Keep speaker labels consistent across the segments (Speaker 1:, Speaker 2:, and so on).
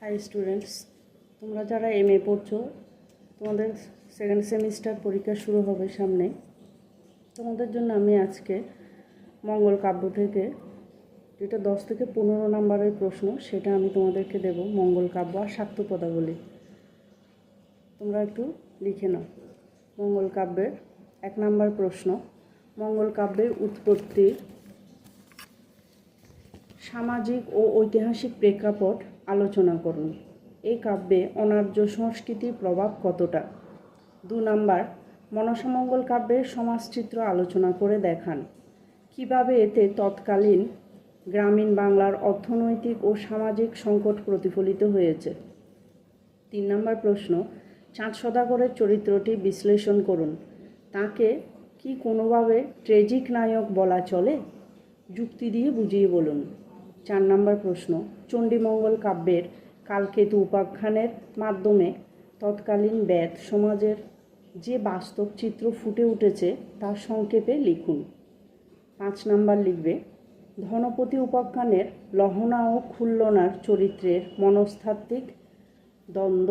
Speaker 1: High students, তোমরা যারা MA পড়ছো তোমাদের সেকেন্ড সেমিস্টার পরীক্ষা শুরু হবে সামনে। তোমাদের জন্য আমি আজকে মঙ্গল কাব্য থেকে যেটা 10 থেকে 15 নম্বরের প্রশ্ন সেটা আমি তোমাদেরকে দেব। মঙ্গল কাব্য আর শাক্ত পদাবলী তোমরা একটু লিখে নাও। মঙ্গল কাব্যের 1 নম্বর প্রশ্ন, মঙ্গল কাব্যের উৎপত্তি, সামাজিক ও ঐতিহাসিক প্রেক্ষাপট আলোচনা করুন। এই কাব্যে অনার্য সংস্কৃতির প্রভাব কতটা? 2 নাম্বার, মনসামঙ্গল কাব্যের সমাজচিত্র আলোচনা করে দেখান। কিভাবে এতে তৎকালীন গ্রামীণ বাংলার অর্থনৈতিক ও সামাজিক সংকট প্রতিফলিত হয়েছে? 3 নম্বর প্রশ্ন, চাঁদ সদাগরের চরিত্রটি বিশ্লেষণ করুন। তাকে কি কোনোভাবে ট্রেজিক নায়ক বলা চলে? যুক্তি দিয়ে বুঝিয়ে বলুন। 4 নম্বর প্রশ্ন, চণ্ডীমঙ্গল কাব্যের কালকেতু উপাখ্যানের মাধ্যমে তৎকালীন বেদ সমাজের যে বাস্তব চিত্র ফুটে উঠেছে তা সংক্ষেপে লিখুন। 5 নম্বর লিখবে, ধনপতি উপাখ্যানের লহনা ও খুল্লনার চরিত্রের মনস্তাত্ত্বিক দ্বন্দ্ব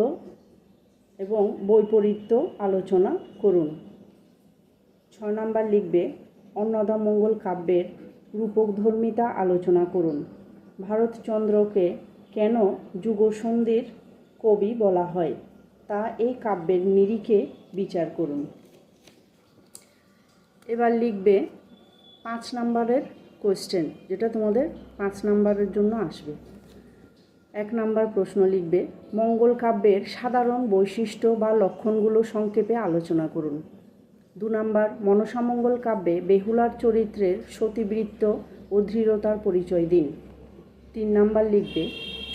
Speaker 1: এবং বৈপরীত্য আলোচনা করুন। 6 নম্বর লিখবে, অন্নদামঙ্গল কাব্যের রূপকধর্মিতা আলোচনা করুন। ভারতচন্দ্রকে কেন যুগসন্ধির কবি বলা হয় তা এই কাব্যের নিরিখে বিচার করুন। এবার লিখবে 5 নম্বরের কোয়েশ্চেন, যেটা তোমাদের 5 নম্বরের জন্য আসবে। 1 নম্বর প্রশ্ন লিখবে, মঙ্গল কাব্যের সাধারণ বৈশিষ্ট্য বা লক্ষণগুলো সংক্ষেপে আলোচনা করুন। 2 নম্বর, মনসামঙ্গল কাব্যে বেহুলার চরিত্রের সতীবৃত্ত ও দৃঢ়তার পরিচয় দিন। 3 নম্বর লিখবে,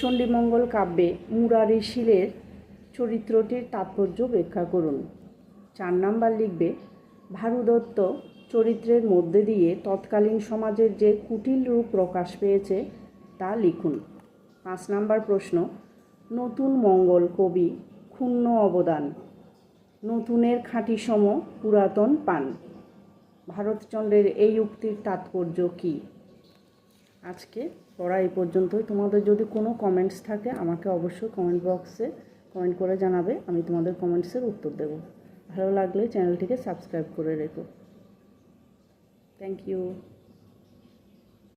Speaker 1: চণ্ডীমঙ্গল কাব্যে মুরারিশিলের চরিত্রটির তাৎপর্য ব্যাখ্যা করুন। 4 নম্বর লিখবে, ভারুদত্ত চরিত্রের মধ্যে দিয়ে তৎকালীন সমাজের যে কুটিল রূপ প্রকাশ পেয়েছে তা লিখুন। 5 নম্বর প্রশ্ন, নতুন মঙ্গল কবি ক্ষুণ্ণ অবদান, নতুনের খাঁটি সম পুরাতন পান। ভারতচন্দ্রের এই উক্তির তাৎপর্য কী? আজকে পড়া এই পর্যন্তই। তোমাদের যদি কোনো কমেন্টস থাকে আমাকে অবশ্যই কমেন্ট বক্সে কমেন্ট করে জানাবে, আমি তোমাদের কমেন্টসের উত্তর দেব। ভালো লাগলে চ্যানেলটিকে সাবস্ক্রাইব করে রেখো। Thank you.